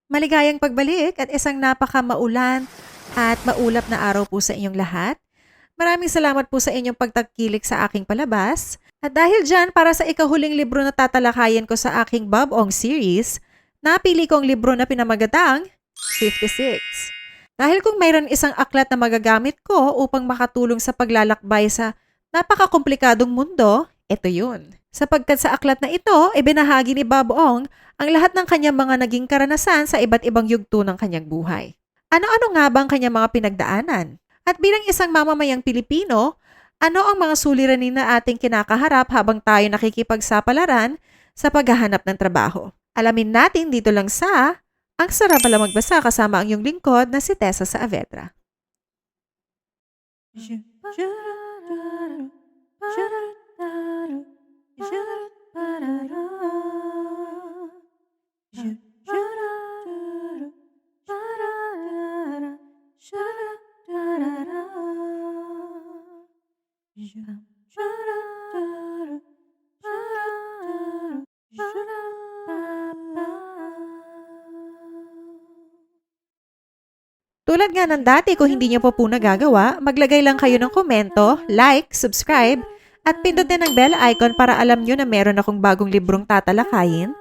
Maligayang pagbalik at isang napaka-maulan at maulap na araw po sa inyong lahat. Maraming salamat po sa inyong pagtangkilik sa aking palabas. At dahil dyan, para sa ikahuling libro na tatalakayin ko sa aking Bob Ong series, napili ko ang libro na pinamagatang 56. Dahil kung mayroon isang aklat na magagamit ko upang makatulong sa paglalakbay sa napakakomplikadong mundo, ito yun. Sapagkat sa aklat na ito, ibinahagi ni Bob Ong ang lahat ng kanyang mga naging karanasan sa iba't ibang yugto ng kanyang buhay. Ano-ano nga ba ang kanyang mga pinagdaanan? At bilang isang mamamayang Pilipino, ano ang mga suliranin na ating kinakaharap habang tayo nakikipagsapalaran sa paghahanap ng trabaho? Alamin natin dito lang sa Ang Sarap Pala Magbasa kasama ang iyong lingkod na si Tessa Saavedra. Tulad nga ng dati, kung hindi niyo pa po nagagawa, maglagay lang kayo ng komento, like, subscribe, at pindutin ang bell icon para alam niyo na meron akong bagong librong tatalakayin.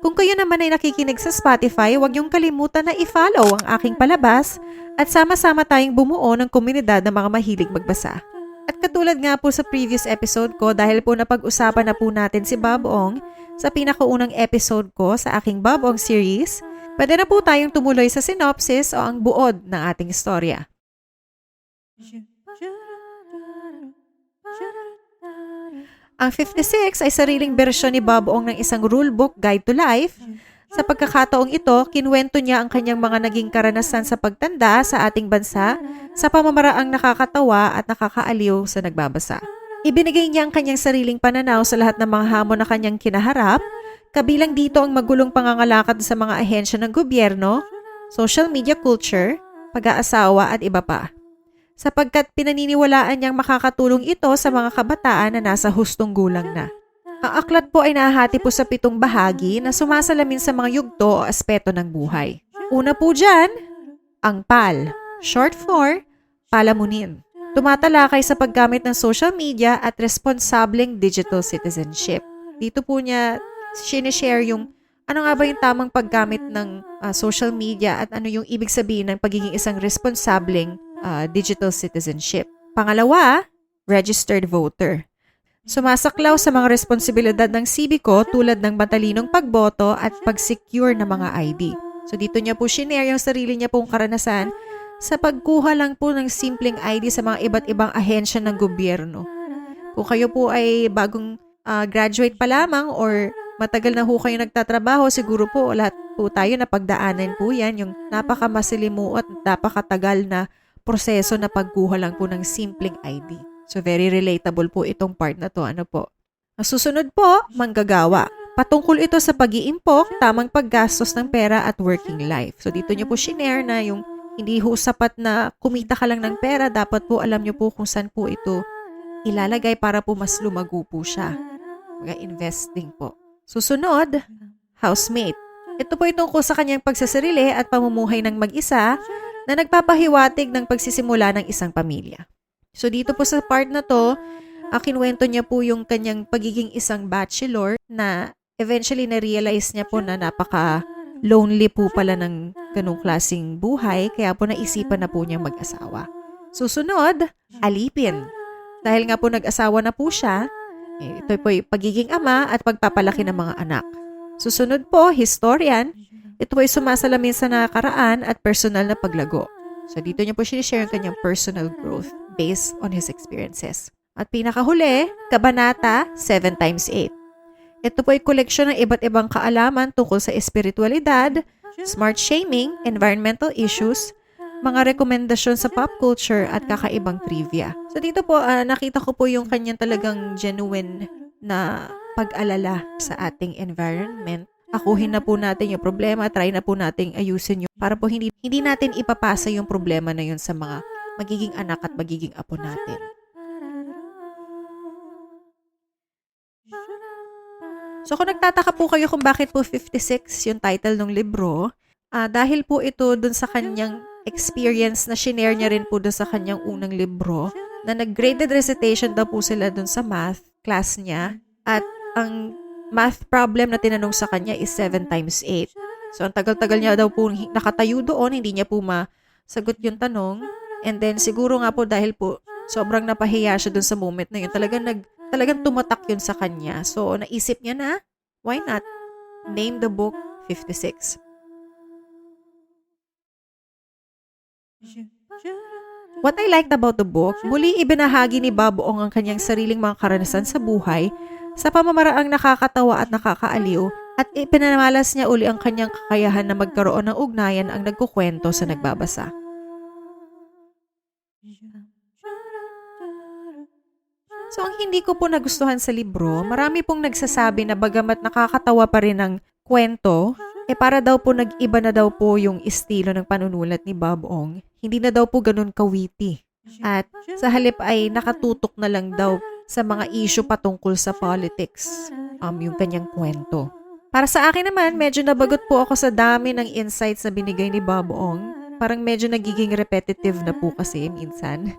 Kung kayo naman ay nakikinig sa Spotify, huwag niyong kalimutan na i-follow ang aking palabas at sama-sama tayong bumuo ng komunidad ng mga mahilig magbasa. At katulad nga po sa previous episode ko, dahil po napag-usapan na po natin si Bob Ong sa pinakaunang episode ko sa aking Bob Ong series, pwede na po tayong tumuloy sa synopsis o ang buod ng ating istorya. Ang 56 ay sariling bersyon ni Bob Ong ng isang rulebook guide to life. Sa pagkakataong ito, kinuwento niya ang kanyang mga naging karanasan sa pagtanda sa ating bansa sa pamamaraang nakakatawa at nakakaaliw sa nagbabasa. Ibinigay niya ang kanyang sariling pananaw sa lahat ng mga hamon na kanyang kinaharap, kabilang dito ang magulong pangangalakad sa mga ahensya ng gobyerno, social media culture, pag-aasawa at iba pa. Sapagkat pinaniniwalaan niyang makakatulong ito sa mga kabataan na nasa hustong gulang na. Ang aklat po ay nahahati po sa 7 bahagi na sumasalamin sa mga yugto o aspeto ng buhay. Una po dyan, ang PAL, short for Palamunin. Tumatalakay sa paggamit ng social media at responsableng digital citizenship. Dito po niya sinishare yung ano nga ba yung tamang paggamit ng social media at ano yung ibig sabihin ng pagiging isang responsableng digital citizenship. Pangalawa, registered voter. Sumasaklaw sa mga responsibilidad ng sibiko tulad ng matalinong pagboto at pag-secure ng mga ID. So dito niya po shinare yung sarili niya pong karanasan sa pagkuha lang po ng simpleng ID sa mga iba't ibang ahensya ng gobyerno. Kung kayo po ay bagong graduate pa lamang or matagal na ho kayo nagtatrabaho, siguro po lahat po tayo na pagdaanan po yan, yung napakamasilimu at napakatagal na proseso na pagkuha lang po ng simpleng ID. So very relatable po itong part na to. Ano po? Ang susunod po, manggagawa. Patungkol ito sa pag-iimpok, tamang paggastos ng pera at working life. So dito niyo po shinare na yung hindi ho sapat na kumita ka lang ng pera, dapat po alam niyo po kung saan po ito ilalagay para po mas lumago po siya. Mga investing po. Susunod, housemate. Ito po tungkol sa kanyang pagsasarili at pamumuhay ng mag-isa na nagpapahiwatig ng pagsisimula ng isang pamilya. So dito po sa part na to, kinuwento niya po yung kanyang pagiging isang bachelor na eventually na-realize niya po na napaka-lonely po pala ng ganung klaseng buhay, kaya po naisipan na po niyang mag-asawa. Susunod, alipin. Dahil nga po nag-asawa na po siya, ito po yung pagiging ama at pagpapalaki ng mga anak. Susunod po, historian. Ito po ay sumasalamin sa nakaraan at personal na paglago. So dito niya po sinishare ang kanyang personal growth based on his experiences. At pinakahuli, kabanata 7x8. Ito po ay koleksyon ng iba't ibang kaalaman tungkol sa espiritualidad, smart shaming, environmental issues, mga rekomendasyon sa pop culture at kakaibang trivia. So dito po, nakita ko po yung kanyang talagang genuine na pag-alala sa ating environment. Akuhin na po natin yung problema, try na po nating ayusin yun para po hindi natin ipapasa yung problema na yun sa mga magiging anak at magiging apo natin. So kung nagtataka po kayo kung bakit po 56 yung title ng libro, Dahil po ito dun sa kanyang experience na shinare niya rin po dun sa kanyang unang libro, na nag-graded recitation daw po sila dun sa math class niya. At ang math problem na tinanong sa kanya is 7 times 8. So, ang tagal-tagal niya daw po nakatayo doon, hindi niya po masagot yung tanong. And then, siguro nga po dahil po sobrang napahiya siya dun sa moment na yun, talagang tumatak yun sa kanya. So, naisip niya na, why not name the book 56? What I liked about the book, muli ibinahagi ni Bob Ong ang kanyang sariling mga karanasan sa buhay sa pamamaraang nakakatawa at nakakaaliw, at ipinamalas niya uli ang kanyang kakayahan na magkaroon ng ugnayan ang nagkukwento sa nagbabasa. So, ang hindi ko po nagustuhan sa libro, marami pong nagsasabi na bagamat nakakatawa pa rin ang kwento, para daw po nag-iba na daw po yung estilo ng panunulat ni Bob Ong. Hindi na daw po ganun ka-witty. At sa halip ay nakatutok na lang daw sa mga issue patungkol sa politics, yung kanyang kwento. Para sa akin naman, medyo nabagot po ako sa dami ng insights na binigay ni Bob Ong. Parang medyo nagiging repetitive na po kasi minsan.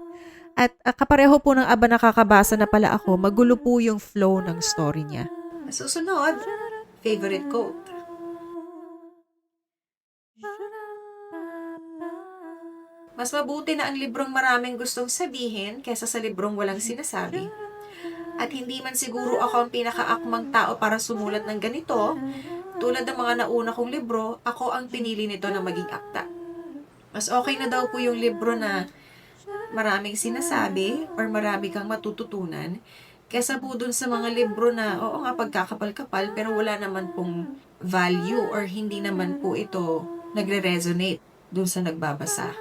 At kapareho po ng aba nakakabasa na pala ako, magulo po yung flow ng story niya. Susunod, favorite quote. Mas mabuti na ang librong maraming gustong sabihin kaysa sa librong walang sinasabi. At hindi man siguro ako ang pinakaakmang tao para sumulat ng ganito, tulad ng mga nauna kong libro, ako ang pinili nito na maging akta. Mas okay na daw po yung libro na maraming sinasabi or marami kang matututunan kaysa po dun sa mga libro na oo nga pagkakapal-kapal pero wala naman pong value or hindi naman po ito nagre-resonate dun sa nagbabasa.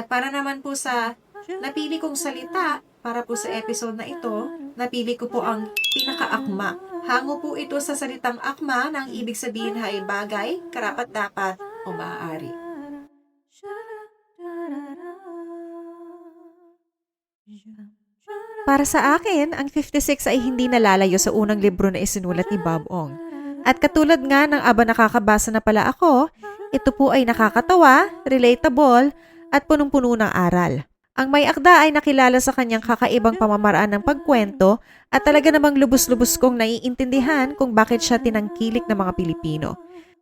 At para naman po sa napili kong salita para po sa episode na ito, napili ko po ang pinakaakma. Hango po ito sa salitang akma na ang ibig sabihin ay bagay, karapat-dapat o maaari. Para sa akin, ang 56 ay hindi nalalayo sa unang libro na isinulat ni Bob Ong. At katulad nga ng aba nakakabasa na pala ako, ito po ay nakakatawa, relatable, at punong-puno ng aral. Ang may akda ay nakilala sa kanyang kakaibang pamamaraan ng pagkwento at talaga namang lubos-lubos kong naiintindihan kung bakit siya tinangkilik ng mga Pilipino.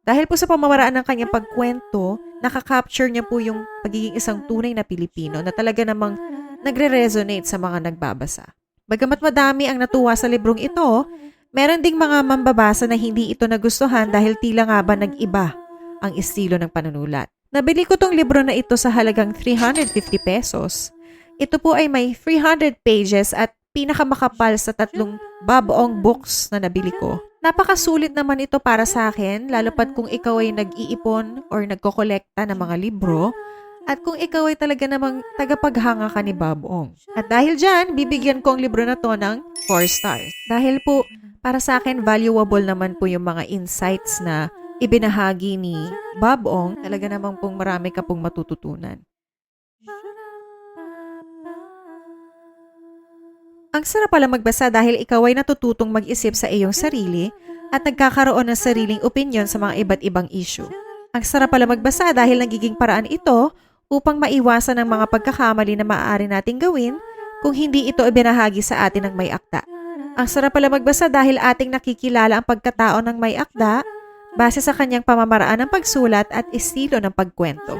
Dahil po sa pamamaraan ng kanyang pagkwento, nakaka-capture niya po yung pagiging isang tunay na Pilipino na talaga namang nagre-resonate sa mga nagbabasa. Bagamat madami ang natuwa sa librong ito, meron ding mga mambabasa na hindi ito nagustuhan dahil tila nga ba nag-iba ang estilo ng panunulat. Nabili ko tong libro na ito sa halagang 350 pesos. Ito po ay may 300 pages at pinakamakapal sa 3 Bob Ong books na nabili ko. Napakasulit naman ito para sa akin, lalo pat kung ikaw ay nag-iipon or nagkokolekta ng mga libro at kung ikaw ay talaga namang tagapaghanga ka ni Bob Ong. At dahil dyan, bibigyan ko ang libro na to ng 4 stars. Dahil po, para sa akin, valuable naman po yung mga insights na ibinahagi ni Bob Ong, talaga namang pong marami ka pong matututunan. Ang sarap pala magbasa dahil ikaw ay natututong mag-isip sa iyong sarili at nagkakaroon ng sariling opinyon sa mga iba't ibang issue. Ang sarap pala magbasa dahil nagiging paraan ito upang maiwasan ang mga pagkakamali na maaari nating gawin kung hindi ito ibinahagi sa atin ng may akda. Ang sarap pala magbasa dahil ating nakikilala ang pagkatao ng may akda base sa kanyang pamamaraan ng pagsulat at estilo ng pagkwento.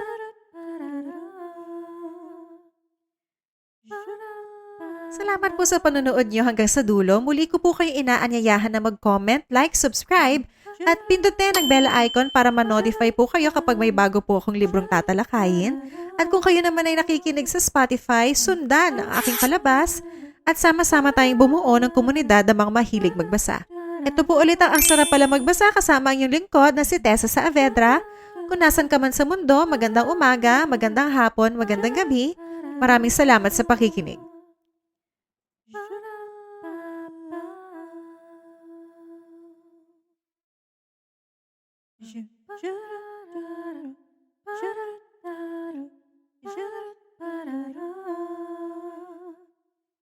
Salamat po sa panonood nyo hanggang sa dulo. Muli ko po kayo inaanyayahan na mag-comment, like, subscribe, at pindutin ang bell icon para ma-notify po kayo kapag may bago po akong librong tatalakayin. At kung kayo naman ay nakikinig sa Spotify, sundan ang aking palabas at sama-sama tayong bumuo ng komunidad ng mga mahilig magbasa. Ito po ulit ang sarap pala magbasa kasama ang inyong lingkod na si Tessa Saavedra. Kung nasan ka man sa mundo, magandang umaga, magandang hapon, magandang gabi. Maraming salamat sa pakikinig.